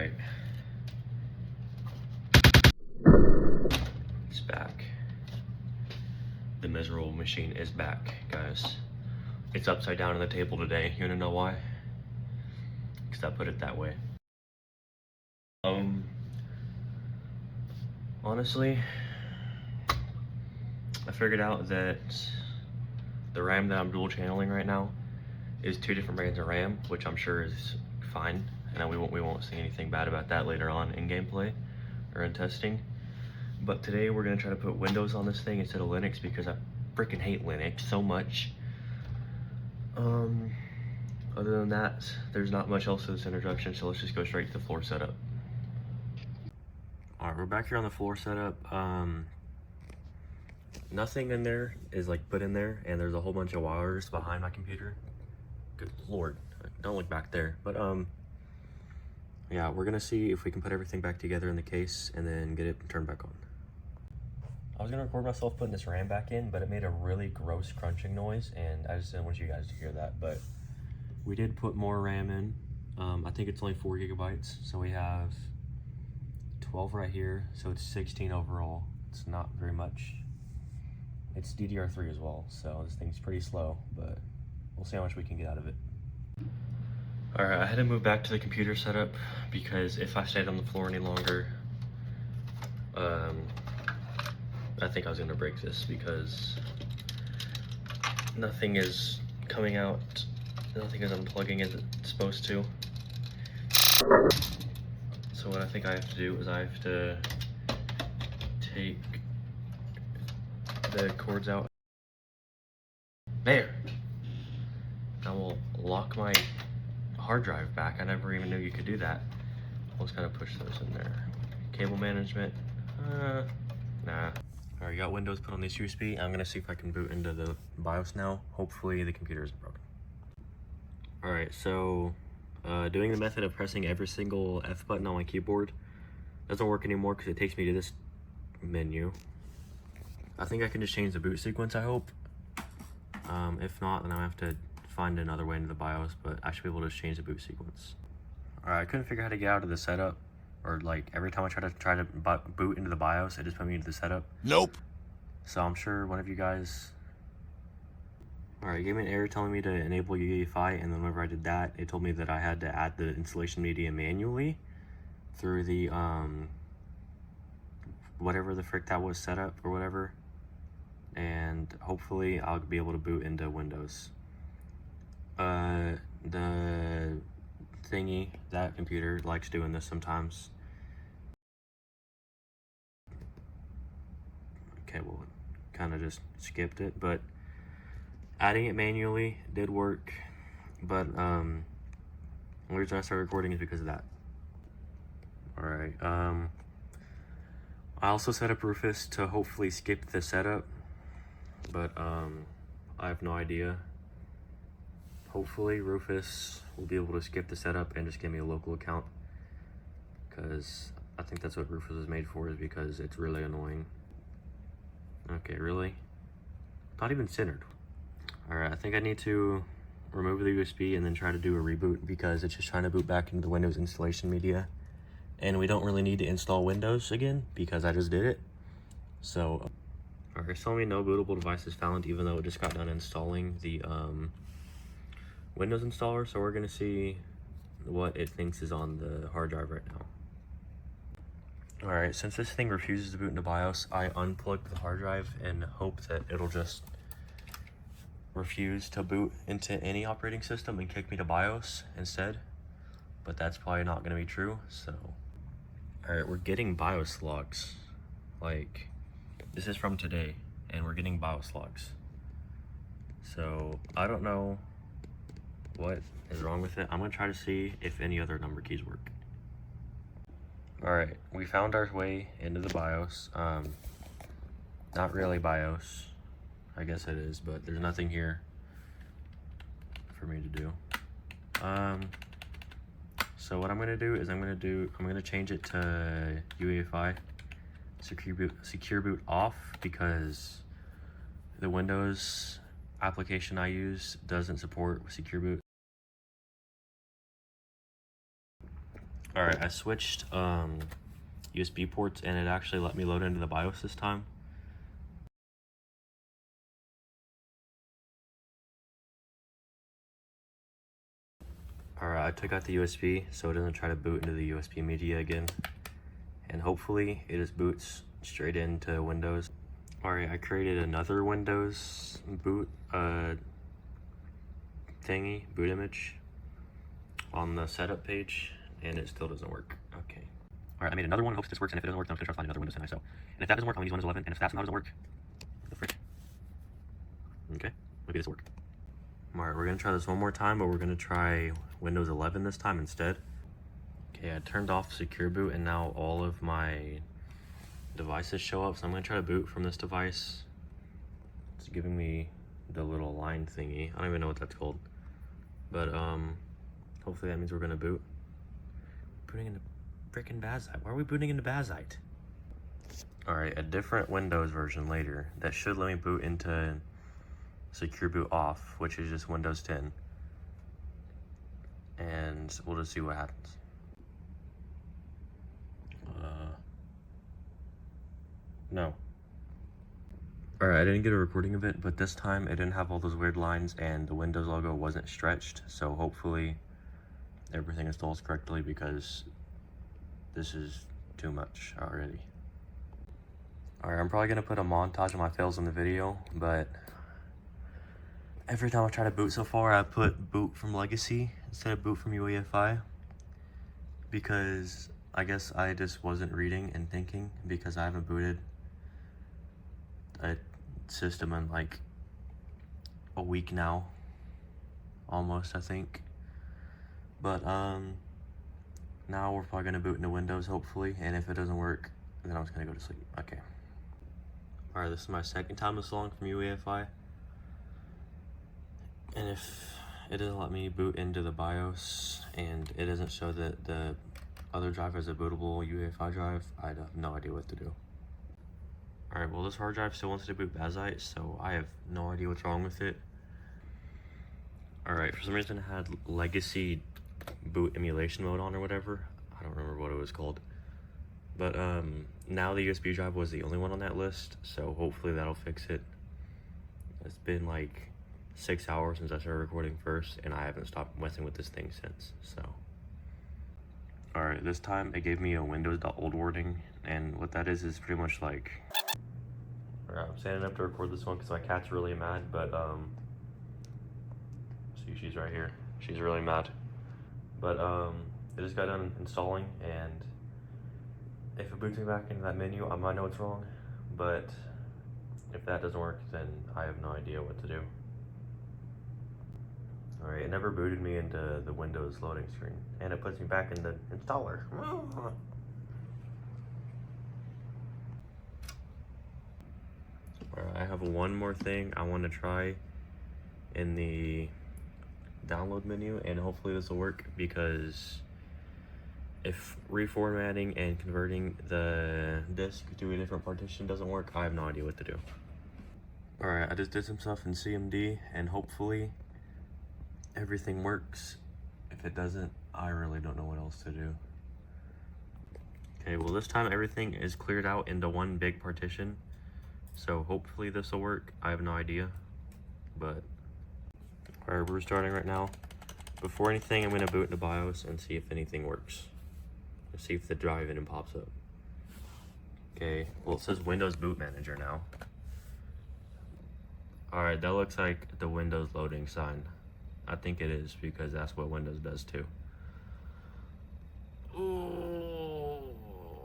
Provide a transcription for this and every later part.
Alright. It's back. The miserable machine is back, guys. It's upside down on the table today. You wanna know why? Because I put it that way. Honestly, I figured out that the RAM that I'm dual channeling right now is 2 different brands of RAM, which I'm sure is fine, and we won't see anything bad about that later on in gameplay or in testing. But today we're gonna try to put Windows on this thing instead of Linux because I freaking hate Linux so much. Other than that, there's not much else to this introduction, so let's just go straight to the floor setup. Alright, we're back here on the floor setup. Nothing in there is like put in there, and there's a whole bunch of wires behind my computer. Good lord, don't look back there. But yeah, we're gonna see if we can put everything back together in the case and then get it turned back on. I was gonna record myself putting this RAM back in, but it made a really gross crunching noise, and I just didn't want you guys to hear that. But we did put more RAM in. I think it's only 4 gigabytes, so we have 12 right here, so it's 16 overall. It's not very much. It's DDR3 as well, so this thing's pretty slow, but we'll see how much we can get out of it. Alright, I had to move back to the computer setup because if I stayed on the floor any longer, I think I was gonna break this because nothing is coming out, nothing is unplugging as it's supposed to. So what I think I have to do is I have to take the cords out. There! I will lock my hard drive back. I never even knew you could do that. Let's kind of push those in there. Cable management, nah. Alright, got Windows put on this USB. I'm gonna see if I can boot into the BIOS now. Hopefully the computer isn't broken. Alright, so doing the method of pressing every single F button on my keyboard doesn't work anymore because it takes me to this menu. I think I can just change the boot sequence, I hope. If not, then I'll have to find another way into the BIOS, but I should be able to just change the boot sequence. Alright, I couldn't figure out how to get out of the setup, or like every time I try to boot into the BIOS, it just put me into the setup. Nope. So I'm sure one of you guys... Alright, it gave me an error telling me to enable UEFI, and then whenever I did that, it told me that I had to add the installation media manually through the, whatever the frick that was set up or whatever. And hopefully I'll be able to boot into Windows. The thingy, that computer likes doing this sometimes. Okay, well, kind of just skipped it, but adding it manually did work. But the reason I started recording is because of that. Alright, I also set up Rufus to hopefully skip the setup, but I have no idea. Hopefully Rufus will be able to skip the setup and just give me a local account, because I think that's what Rufus is made for, is because it's really annoying. Okay, really? Not even centered. Alright, I think I need to remove the USB and then try to do a reboot, because it's just trying to boot back into the Windows installation media. And we don't really need to install Windows again because I just did it. So, alright, it's telling me no bootable devices found, even though it just got done installing the Windows installer. So we're gonna see what it thinks is on the hard drive right now. Alright, since this thing refuses to boot into BIOS, I unplugged the hard drive and hope that it'll just refuse to boot into any operating system and kick me to BIOS instead. But that's probably not gonna be true, so. Alright, we're getting BIOS logs. Like, this is from today, and we're getting BIOS logs. So, I don't know what is wrong with it. I'm gonna try to see if any other number keys work. Alright, we found our way into the BIOS. Not really BIOS. I guess it is, but there's nothing here for me to do. So what I'm gonna do is I'm gonna change it to UEFI, secure boot off, because the Windows application I use doesn't support secure boot. Alright, I switched USB ports and it actually let me load into the BIOS this time. Alright, I took out the USB so it doesn't try to boot into the USB media again. And hopefully it just boots straight into Windows. Alright, I created another Windows boot thingy, boot image on the setup page, and it still doesn't work. Okay. Alright, I made another one, hopes this works, and if it doesn't work, then I'm just gonna try to find another Windows 10 ISO. And if that doesn't work, I'm gonna use Windows 11, and if that somehow doesn't work, what the frick? Okay, maybe this will work. Alright, we're gonna try this one more time, but we're gonna try Windows 11 this time instead. Okay, I turned off Secure Boot, and now all of my devices show up, so I'm gonna try to boot from this device. It's giving me the little line thingy. I don't even know what that's called. But hopefully that means we're gonna boot. Booting into freaking Bazite. Why are we booting into Bazite? Alright, a different Windows version later that should let me boot into Secure Boot off, which is just Windows 10. And we'll just see what happens. No. Alright, I didn't get a recording of it, but this time it didn't have all those weird lines and the Windows logo wasn't stretched, so hopefully everything installs correctly because this is too much already. Alright, I'm probably going to put a montage of my fails in the video, but every time I try to boot so far, I put boot from Legacy instead of boot from UEFI because I guess I just wasn't reading and thinking because I haven't booted a system in like a week now, almost, I think. But now we're probably gonna boot into Windows hopefully, and if it doesn't work, then I'm just gonna go to sleep. Okay. Alright, this is my second time this long from UEFI, and if it doesn't let me boot into the BIOS and it doesn't show that the other drive is a bootable UEFI drive, I have no idea what to do. Alright, well this hard drive still wants to boot Bazite, so I have no idea what's wrong with it. Alright, for some reason it had legacy boot emulation mode on or whatever. I don't remember what it was called. But now the USB drive was the only one on that list, so hopefully that'll fix it. It's been like 6 hours since I started recording first, and I haven't stopped messing with this thing since, so. Alright, this time it gave me a Windows.old warning, and what that is pretty much like... Alright, I'm standing up to record this one because my cat's really mad, but see, she's right here. She's really mad. But it just got done installing, and if it boots me back into that menu, I might know what's wrong, but if that doesn't work, then I have no idea what to do. Alright, it never booted me into the Windows loading screen, and it puts me back in the installer. Alright, I have one more thing I want to try in the download menu, and hopefully this will work, because if reformatting and converting the disk to a different partition doesn't work, I have no idea what to do. Alright, I just did some stuff in CMD, and hopefully everything works. If it doesn't, I really don't know what else to do. Okay, well this time everything is cleared out into one big partition, so hopefully this will work. I have no idea, but alright, we're starting right now. Before anything, I'm gonna boot into BIOS and see if anything works. Let's see if the drive even pops up. Okay, well it says Windows Boot Manager now. Alright, that looks like the Windows loading sign. I think it is, because that's what Windows does too. Ooh,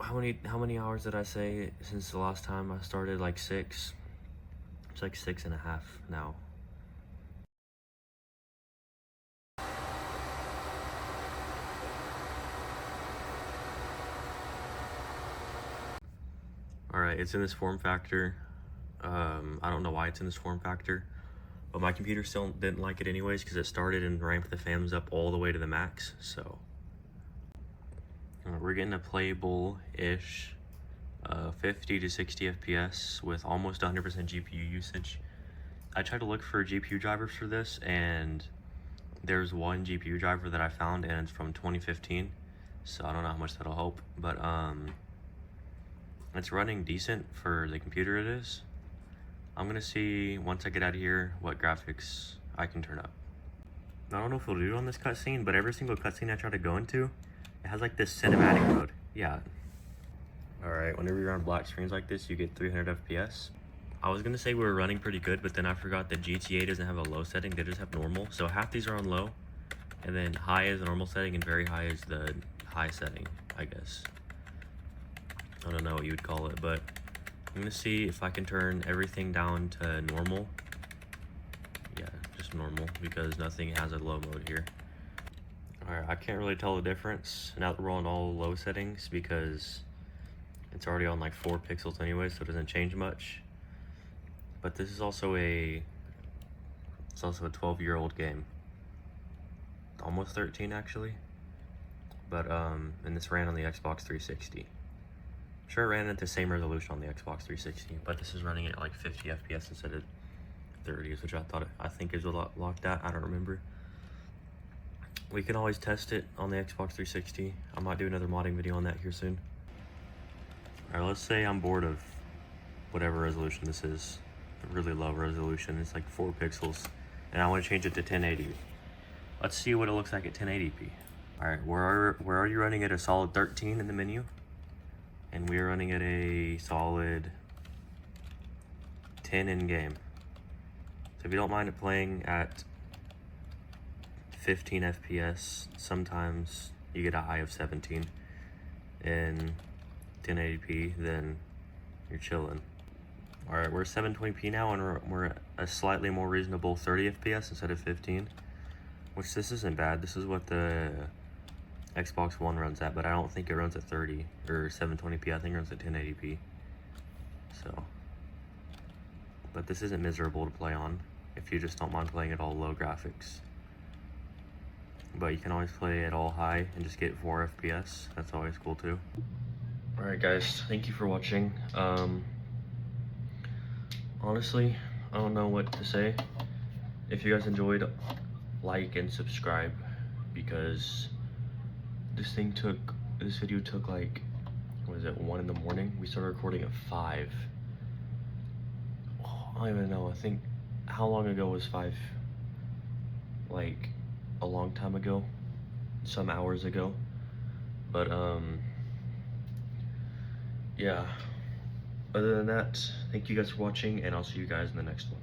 how many hours did I say since the last time I started? Like 6. It's like 6.5 now. Alright, it's in this form factor. I don't know why it's in this form factor, but my computer still didn't like it anyways because it started and ramped the FAMs up all the way to the max, so. We're getting a playable-ish 50 to 60 FPS with almost 100% GPU usage. I tried to look for GPU drivers for this, and there's one GPU driver that I found, and it's from 2015. so I don't know how much that'll help, but it's running decent for the computer it is. I'm gonna see once I get out of here what graphics I can turn up. I don't know if it'll do it on this cutscene, but every single cutscene I try to go into, it has like this cinematic mode. Yeah. Alright, whenever you're on black screens like this, you get 300 FPS. I was gonna say we were running pretty good, but then I forgot that GTA doesn't have a low setting, they just have normal. So half these are on low, and then high is the normal setting, and very high is the high setting, I guess. I don't know what you would call it, but I'm gonna see if I can turn everything down to normal. Yeah, just normal, because nothing has a low mode here. Alright, I can't really tell the difference now that we're on all low settings, because it's already on like 4 pixels anyway, so it doesn't change much. But this is also a 12-year-old game. Almost 13 actually. But and this ran on the Xbox 360. I'm sure it ran at the same resolution on the Xbox 360, but this is running at like 50 FPS instead of 30s, which I think is a lot locked at. I don't remember. We can always test it on the Xbox 360. I might do another modding video on that here soon. Alright, let's say I'm bored of whatever resolution this is. A really low resolution, it's like 4 pixels, and I want to change it to 1080. Let's see what it looks like at 1080p. Alright, we're already running at a solid 13 in the menu, and we're running at a solid 10 in game. So if you don't mind it playing at 15 FPS, sometimes you get a high of 17 in 1080p, then you're chilling. Alright, we're 720p now, and we're at a slightly more reasonable 30 FPS instead of 15, which this isn't bad. This is what the Xbox One runs at, but I don't think it runs at 30 or 720p. I think it runs at 1080p. So, but this isn't miserable to play on if you just don't mind playing at all low graphics. But you can always play at all high and just get 4 FPS. That's always cool too. Alright guys, thank you for watching. Honestly, I don't know what to say. If you guys enjoyed, like and subscribe, because this video took like, what is it, 1 in the morning? We started recording at 5. Oh, I don't even know. I think, how long ago was 5? Like, a long time ago, some hours ago. But, yeah. Other than that, thank you guys for watching, and I'll see you guys in the next one.